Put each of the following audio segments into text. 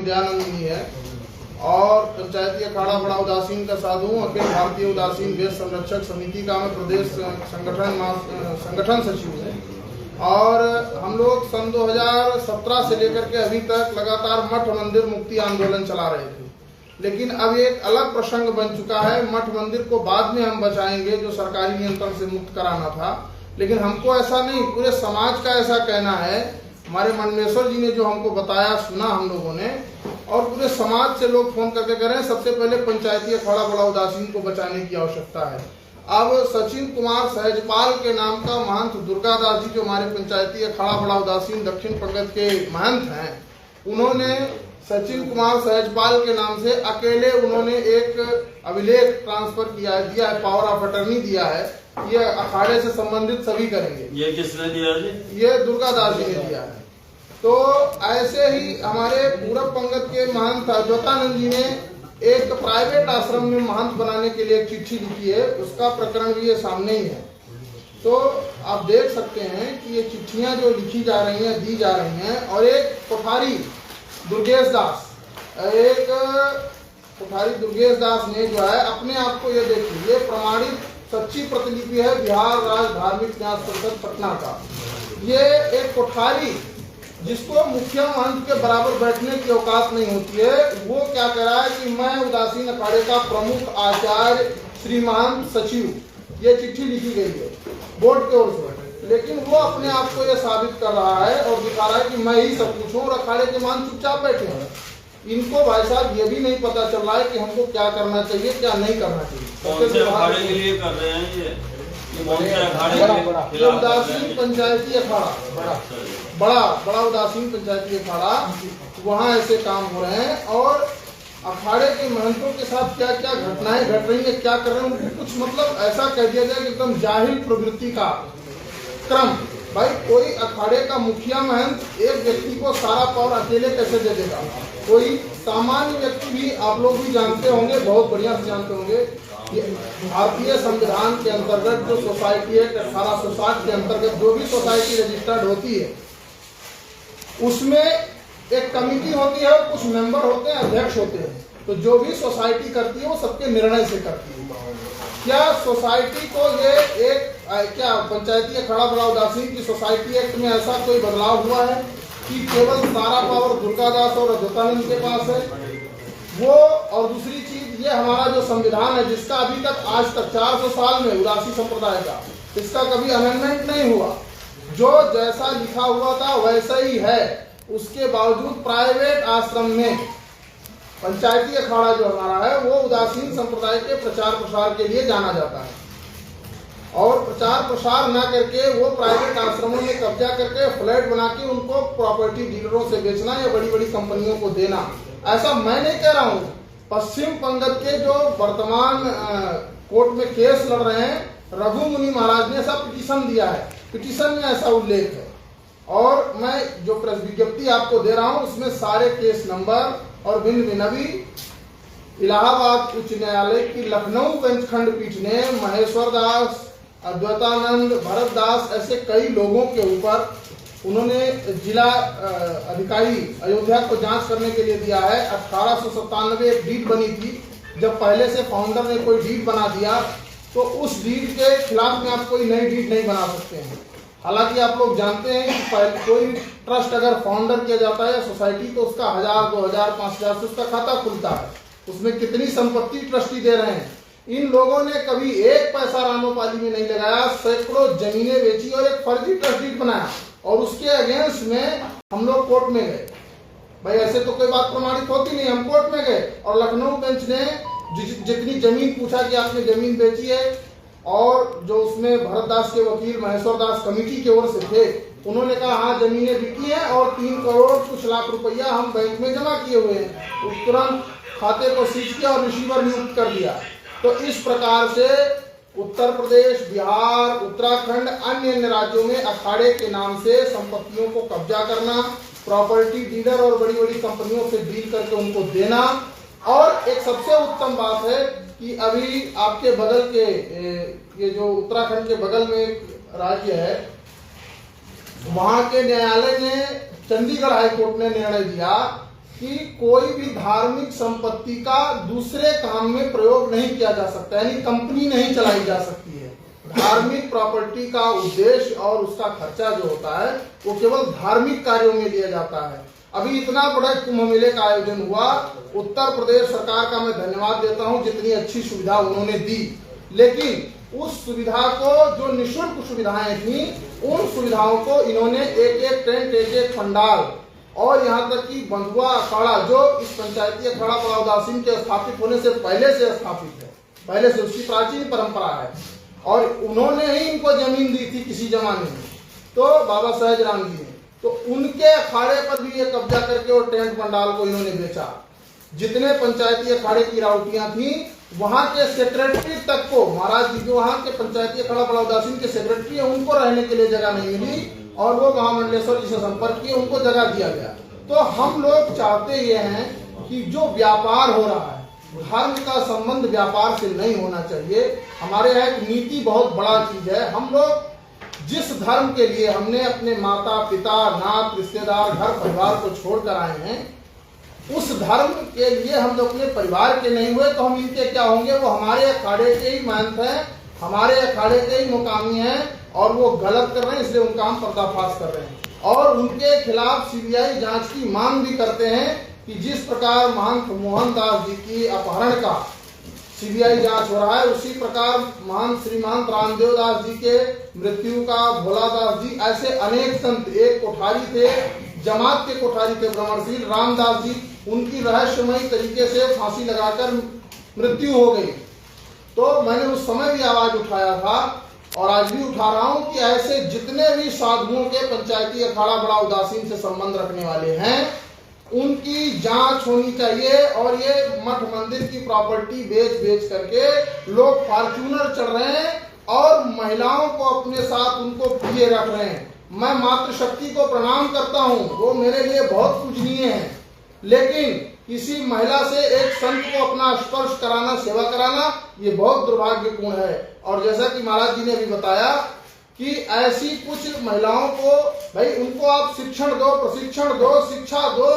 दयानंदिनी है और पंचायती अखाड़ा बड़ा उदासीन का साधु हूँ। अखिल भारतीय उदासीन वेद संरक्षक समिति का मैं प्रदेश संगठन सचिव हूँ। और हम लोग सन 2017 से लेकर के अभी तक लगातार मठ मंदिर मुक्ति आंदोलन चला रहे थे, लेकिन अब एक अलग प्रसंग बन चुका है। मठ मंदिर को बाद में हम बचाएंगे, जो सरकारी नियंत्रण से मुक्त कराना था, लेकिन हमको ऐसा नहीं, पूरे समाज का ऐसा कहना है। हमारे मंडलेश्वर जी ने जो हमको बताया, सुना हम लोगों ने, और पूरे समाज से लोग फोन करके कह रहे हैं सबसे पहले पंचायती अखाड़ा बड़ा उदासीन को बचाने की आवश्यकता है। अब सचिन कुमार सहजपाल के नाम का महंत दुर्गादास जी, जो हमारे पंचायती अखाड़ा बड़ा उदासीन दक्षिण पंगत के महंत हैं, उन्होंने सचिन कुमार सहजपाल के नाम से अकेले उन्होंने एक अभिलेख ट्रांसफर दिया है, पावर ऑफ अटर्नी दिया है। ये अखाड़े से संबंधित सभी करेंगे। ये किसने दिया जी? ये दुर्गादास जी ने दिया है। तो ऐसे ही हमारे पूरब पंगत के महंत अद्वैतानंद जी ने एक प्राइवेट आश्रम में महंत बनाने के लिए एक चिट्ठी लिखी है, उसका प्रकरण भी ये सामने ही है। तो आप देख सकते हैं कि ये चिट्ठियां जो लिखी जा रही हैं, दी जा रही हैं। और एक कोठारी दुर्गेश दास ने जो है अपने आप को, ये देखिए, ये प्रमाणित सच्ची प्रतिलिपि है बिहार राज्य धार्मिक न्यास परिषद पटना का। ये एक कोठारी जिसको मुखिया महंत के बराबर बैठने की औकात नहीं होती है, वो क्या कह रहा है कि मैं उदासीन अखाड़े का प्रमुख आचार्य श्री महंत सचिव, ये चिट्ठी लिखी गई है बोर्ड की ओर से, लेकिन वो अपने आप को ये साबित कर रहा है और दिखा रहा है कि मैं ही सब कुछ हूँ, और अखाड़े के महंत चुपचाप बैठे हैं। इनको भाई साहब ये भी नहीं पता चल रहा है कि हमको क्या करना चाहिए, क्या नहीं करना चाहिए। कौन से अखाड़े के लिए कर रहे हैं ये? कौन से अखाड़े? उदासीन पंचायती अखाड़ा, बड़ा उदासीन पंचायती अखाड़ा, वहाँ ऐसे काम हो रहे हैं। और अखाड़े के महंतों के साथ क्या क्या घटनाएं घट रही है, क्या कर रहे हैं, कुछ मतलब ऐसा कह दिया जाए कि एकदम जाहिल प्रवृत्ति का क्रम। भाई, कोई अखाड़े का मुखिया महंत एक व्यक्ति को सारा पावर अकेले कैसे दे देगा? कोई सामान्य व्यक्ति भी, आप लोग भी जानते होंगे, बहुत बढ़िया से जानते होंगे, भारतीय संविधान के अंतर्गत जो सोसाइटी एक्ट 1860 के अंतर्गत जो भी सोसाइटी रजिस्टर्ड होती है, उसमें एक कमिटी होती है और कुछ मेंबर होते हैं, अध्यक्ष होते हैं। तो जो भी सोसाइटी करती है वो सबके निर्णय से करती है। क्या सोसाइटी को ये एक क्या पंचायती अखाड़ा बड़ा उदासीन की सोसाइटी एक्ट में ऐसा कोई बदलाव हुआ है कि केवल सारा पावर दुर्गादास और अद्वैतानंद के पास है? वो, और दूसरी चीज, ये हमारा जो संविधान है, जिसका अभी तक आज तक 400 साल में उदासी संप्रदाय का, इसका कभी अमेंडमेंट नहीं हुआ, जो जैसा लिखा हुआ था वैसा ही है। उसके बावजूद प्राइवेट आश्रम में पंचायती अखाड़ा जो हमारा है, वो उदासीन संप्रदाय के प्रचार प्रसार के लिए जाना जाता है, और प्रचार प्रसार न करके वो प्राइवेट आश्रमों में कब्जा करके फ्लैट बना के उनको प्रॉपर्टी डीलरों से बेचना या बड़ी बड़ी कंपनियों को देना। ऐसा मैं नहीं कह रहा हूँ। पश्चिम पंगत के जो वर्तमान कोर्ट में केस लड़ रहे हैं, रघु मुनि महाराज ने ऐसा पिटीशन दिया है, पिटीशन में ऐसा उल्लेख है। और मैं जो प्रेस विज्ञप्ति आपको दे रहा हूँ, उसमें सारे केस नंबर और भिन्न भिन्न, अभी इलाहाबाद उच्च न्यायालय की लखनऊ बेंच खंडपीठ ने महेश्वर दास, अद्वैतानंद, भरत दास, ऐसे कई लोगों के ऊपर उन्होंने जिला अधिकारी अयोध्या को जांच करने के लिए दिया है। 1897 एक डीड बनी थी, जब पहले से फाउंडर ने कोई डीड बना दिया तो उस डीड के खिलाफ में आप कोई नई डीड नहीं बना सकते हैं। हालांकि आप लोग जानते हैं कि कोई ट्रस्ट अगर फाउंडर किया जाता है या सोसाइटी, तो उसका 1000, 2000, 5000 से उसका खाता खुलता है, उसमें कितनी संपत्ति ट्रस्टी दे रहे हैं। इन लोगों ने कभी एक पैसा रानोपाली में नहीं लगाया, सैकड़ों जमीनें बेची और एक फर्जी ट्रस्ट डीड बनाया, और उसके अगेंस्ट में हम लोग कोर्ट में गए। भाई, ऐसे तो कोई बात प्रमाणित होती नहीं, हम कोर्ट में गए और लखनऊ बेंच ने जितनी जमीन पूछा कि आपने जमीन बेची है, और जो उसमें भरत दास के वकील महेश्वर दास कमेटी की ओर से थे, उन्होंने कहा हाँ जमीनें बिकी हैं और 3 करोड़ कुछ लाख रुपया हम बैंक में जमा किए हुए हैं। तुरंत खाते को सीज किया और रिसीवर नियुक्त कर दिया। तो इस प्रकार से उत्तर प्रदेश, बिहार, उत्तराखंड, अन्य राज्यों में अखाड़े के नाम से संपत्तियों को कब्जा करना, प्रॉपर्टी डीलर और बड़ी बड़ी कंपनियों से डील करके उनको देना। और एक सबसे उत्तम बात है कि अभी आपके बगल के ये जो उत्तराखंड के बगल में एक राज्य है, वहां के न्यायालय ने, चंडीगढ़ हाईकोर्ट ने निर्णय दिया कि कोई भी धार्मिक संपत्ति का दूसरे काम में प्रयोग नहीं किया जा सकता, यानी कंपनी नहीं चलाई जा सकती है। धार्मिक प्रॉपर्टी का उद्देश्य और उसका खर्चा जो होता है वो केवल धार्मिक कार्यों में लिया जाता है। अभी इतना बड़ा कुंभ मेले का आयोजन हुआ, उत्तर प्रदेश सरकार का मैं धन्यवाद देता हूं, जितनी अच्छी सुविधा उन्होंने दी, लेकिन उस सुविधा को, जो निःशुल्क सुविधाएं थी, उन सुविधाओं को इन्होंने एक एक टेंट, एक एक पंडाल और यहाँ तक कि बंधुआ अखाड़ा, जो इस पंचायती अखाड़ा बड़ा उदासीन के स्थापित होने से पहले से स्थापित है, पहले से उसकी प्राचीन परंपरा है, और उन्होंने ही इनको जमीन दी थी किसी जमाने में, तो बाबा सहजराम जी ने, तो उनके अखाड़े पर भी ये कब्जा करके और टेंट पंडाल को इन्होंने बेचा। जितने पंचायती अखाड़े की राउटियां थी, वहां के सेक्रेटरी तक को, महाराज जी जो वहां के पंचायती अखाड़ा बड़ा उदासीन के सेक्रेटरी है, उनको रहने के लिए जगह नहीं मिली, और वो महामंडलेश्वर जी से संपर्क किए, उनको जगह दिया गया। तो हम लोग चाहते ये हैं कि जो व्यापार हो रहा है, धर्म का संबंध व्यापार से नहीं होना चाहिए। हमारे यहाँ एक नीति बहुत बड़ा चीज है। हम लोग जिस धर्म के लिए हमने अपने माता पिता नात रिश्तेदार घर परिवार को छोड़कर आए हैं, उस धर्म के लिए हम लोग अपने परिवार के नहीं हुए तो हम इनके क्या होंगे? वो हमारे अखाड़े के ही महंत हैं, हमारे अखाड़े के ही मुकामी हैं, और वो गलत कर रहे हैं, इसलिए उनका हम पर्दाफाश कर रहे हैं और उनके खिलाफ सीबीआई जांच की मांग भी करते हैं कि जिस प्रकार महंत मोहनदास जी की अपहरण का सीबीआई जांच हो रहा है, उसी प्रकार महंत श्रीमंत रामदेव दास जी के मृत्यु का, भोलादास जी, ऐसे अनेक संत, एक कोठारी थे, जमात के कोठारी थे ब्रह्मणशील रामदास जी, उनकी रहस्यमयी तरीके से फांसी लगाकर मृत्यु हो गई। तो मैंने उस समय भी आवाज उठाया था और आज भी उठा रहा हूं कि ऐसे जितने भी साधुओं के पंचायती अखाड़ा बड़ा उदासीन से संबंध रखने वाले हैं, उनकी जांच होनी चाहिए। और ये मठ मंदिर की प्रॉपर्टी बेच करके लोग फॉर्च्यूनर चढ़ रहे हैं और महिलाओं को अपने साथ उनको किए रख रहे हैं। मैं मातृशक्ति को प्रणाम करता हूं, वो मेरे लिए बहुत पूजनीय है, लेकिन किसी महिला से एक संत को अपना स्पर्श कराना, सेवा कराना, ये बहुत दुर्भाग्यपूर्ण है। और जैसा कि महाराज जी ने भी बताया कि ऐसी कुछ महिलाओं को, भाई उनको आप शिक्षण दो, प्रशिक्षण दो, शिक्षा दो,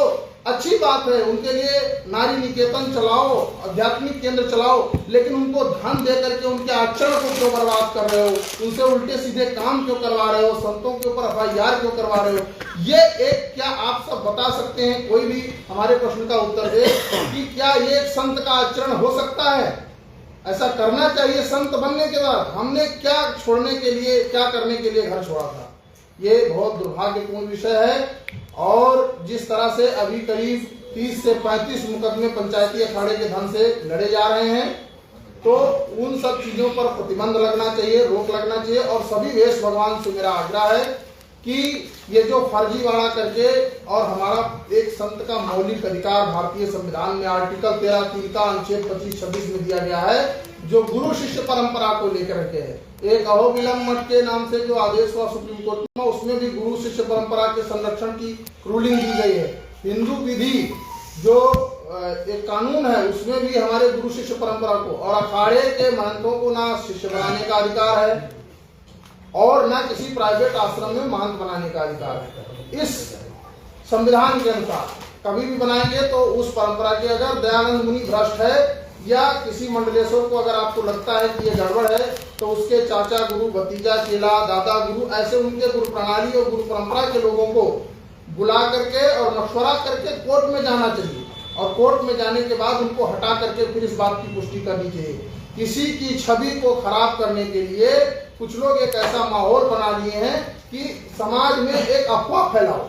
अच्छी बात है, उनके लिए नारी निकेतन चलाओ, आध्यात्मिक केंद्र चलाओ, लेकिन उनको धन दे करके उनके आचरण को क्यों बर्बाद कर रहे हो? उनसे उल्टे सीधे काम क्यों करवा रहे हो? संतों के ऊपर FIR क्यों करवा रहे हो? ये एक, क्या आप सब बता सकते हैं, कोई भी हमारे प्रश्न का उत्तर दे कि क्या ये एक संत का आचरण हो सकता है? ऐसा करना चाहिए संत बनने के बाद? हमने क्या छोड़ने के लिए, क्या करने के लिए घर छोड़ा था? ये बहुत दुर्भाग्यपूर्ण विषय है। और जिस तरह से अभी करीब 30 से 35 मुकदमे पंचायती अखाड़े के धन से लड़े जा रहे हैं, तो उन सब चीजों पर प्रतिबंध लगना चाहिए, रोक लगना चाहिए। और सभी वेश भगवान से मेरा आग्रह है कि ये जो फर्जीवाड़ा करके, और हमारा एक संत का मौलिक अधिकार भारतीय संविधान में आर्टिकल 13(3) का अनुच्छेद 25-26 में दिया गया है, जो गुरु शिष्य परंपरा को लेकर के है। एक अहोबिलम मठ के नाम से जो आदेश हुआ सुप्रीम कोर्ट में, उसमें भी गुरु शिष्य परंपरा के संरक्षण की रूलिंग दी गई है। हिंदू विधि जो एक कानून है, उसमें भी हमारे गुरु शिष्य परंपरा को और अखाड़े के महंतों को ना शिष्य बनाने का अधिकार है और ना किसी प्राइवेट आश्रम में महंत बनाने का अधिकार है। इस संविधान के अनुसार कभी भी बनाएंगे तो उस परंपरा के, अगर दयानंद मुनि भ्रष्ट है या किसी मंडलेश्वर को अगर आपको लगता है कि ये गड़बड़ है, तो उसके चाचा गुरु, भतीजा चेला, दादा गुरु, ऐसे उनके गुरु प्रणाली और गुरु परंपरा के लोगों को बुला करके और मशवरा करके कोर्ट में जाना चाहिए, और कोर्ट में जाने के बाद उनको हटा करके फिर इस बात की पुष्टि करनी चाहिए। किसी की छवि को खराब करने के लिए कुछ लोग एक ऐसा माहौल बना लिए हैं कि समाज में एक अफवाह फैलाओ,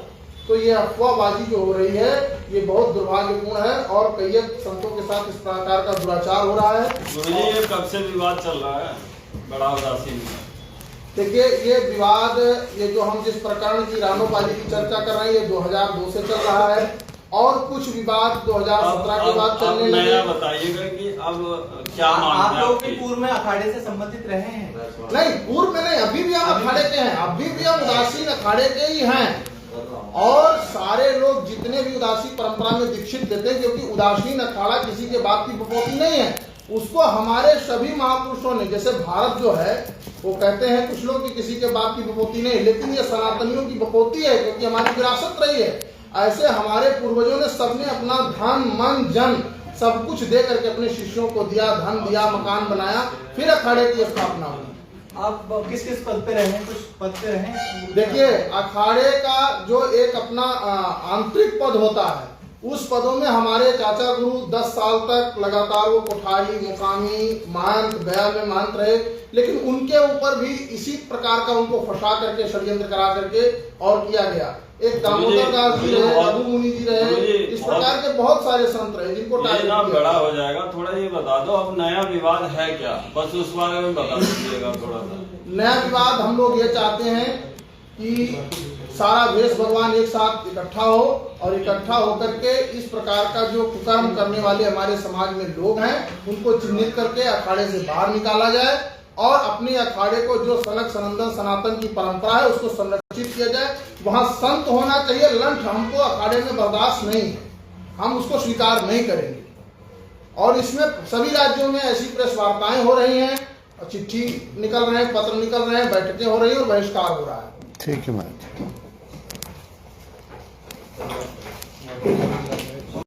तो ये अफवाहबाजी जो हो रही है ये बहुत दुर्भाग्यपूर्ण है और कई संतों के साथ इस प्रकार का दुराचार हो रहा है। गुरुजी, ये कब से विवाद चल रहा है बड़ा उदासीन में? देखिए, ये विवाद, ये जो हम जिस प्रकरण की रानोपाली की चर्चा कर रहे हैं, ये 2002 से चल रहा है और कुछ विवाद 2017 के बाद चलने लगे। नया बताइएगा कि अब क्या आप लोग भी पूर्व में अखाड़े से संबंधित रहे हैं? नहीं, पूर्व में नहीं, अभी भी हम अखाड़े के हैं, अभी भी हम उदासीन अखाड़े के ही हैं। और सारे लोग जितने भी उदासी परंपरा में दीक्षित देते हैं, क्योंकि उदासीन अखाड़ा किसी के बाप की बपोती नहीं है, उसको हमारे सभी महापुरुषों ने, जैसे भारत जो है वो कहते हैं कुछ लोग कि किसी के बाप की बपोती नहीं, लेकिन ये सनातनियों की बपोती है, क्योंकि हमारी विरासत रही है। ऐसे हमारे पूर्वजों ने सबने अपना धन मन जन सब कुछ दे करके अपने शिष्यों को दिया, धन दिया, मकान बनाया, फिर अखाड़े की स्थापना हुई। आप किस किस पद पे रहे हैं? कुछ पद पे रहे हैं? देखिए, अखाड़े का जो एक अपना आंतरिक पद होता है, उस पदों में हमारे चाचा गुरु 10 साल तक लगातार वो कोठारी, मुकामी, महंत, गया में महंत रहे, लेकिन उनके ऊपर भी इसी प्रकार का उनको फंसा करके, षड्यंत्र करा करके और किया गया। एक दामोदर दास जी रहे, रघु मुनि जी रहे, इस प्रकार के बहुत सारे संत रहे जिनको ये ना बड़ा हो जाएगा। थोड़ा ये बता दो अब नया विवाद है क्या, बस उस बारे में बता दीजिएगा थोड़ा सा। नया विवाद हम लोग ये चाहते हैं कि सारा देश भगवान एक साथ इकट्ठा हो और इकट्ठा होकर के इस प्रकार का जो कुकर्म करने वाले हमारे समाज में लोग हैं उनको चिन्हित करके अखाड़े से बाहर निकाला जाए और अपने अखाड़े को जो सनक सनंदन सनातन की परंपरा है उसको संरक्षित किया जाए। वहां संत होना चाहिए, लंठ हमको अखाड़े में बर्दाश्त नहीं है, हम उसको स्वीकार नहीं करेंगे। और इसमें सभी राज्यों में ऐसी प्रेस वार्ताएं हो रही हैं, चिट्ठी निकल रहे हैं, पत्र निकल रहे हैं, बैठकें हो रही है और बहिष्कार हो रहा है। ठीक है मैम।